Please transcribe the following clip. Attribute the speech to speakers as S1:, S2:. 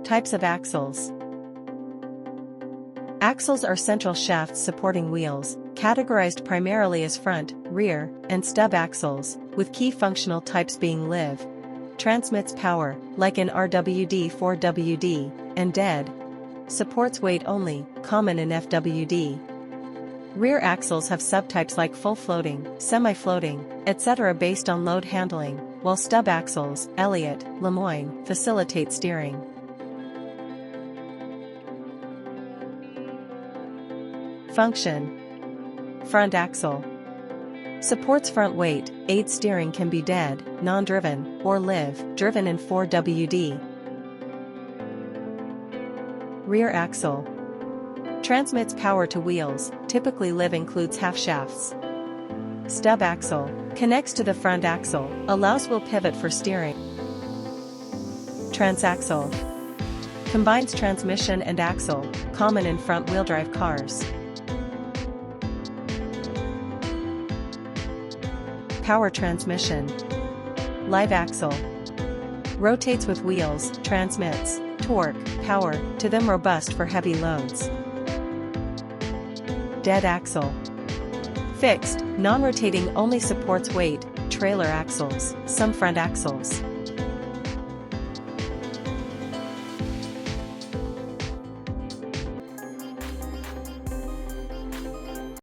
S1: Types of axles. Axles are central shafts supporting wheels, categorized primarily as front, rear, and stub axles, with key functional types being live. Transmits power, like in RWD 4WD, and dead. Supports weight only, common in FWD. Rear axles have subtypes like full floating, semi-floating, etc. based on load handling, while stub axles, Elliott, Lemoyne, facilitate steering. Function. Front axle. Supports front weight, aids steering, can be dead, non-driven, or live, driven in 4WD. Rear axle. Transmits power to wheels, typically live, includes half shafts. Stub axle. Connects to the front axle, allows wheel pivot for steering. Transaxle. Combines transmission and axle, common in front-wheel drive cars. Power transmission. Live axle. Rotates with wheels, transmits torque, power, to them, robust for heavy loads. Dead axle. Fixed, non-rotating, only supports weight, trailer axles, some front axles.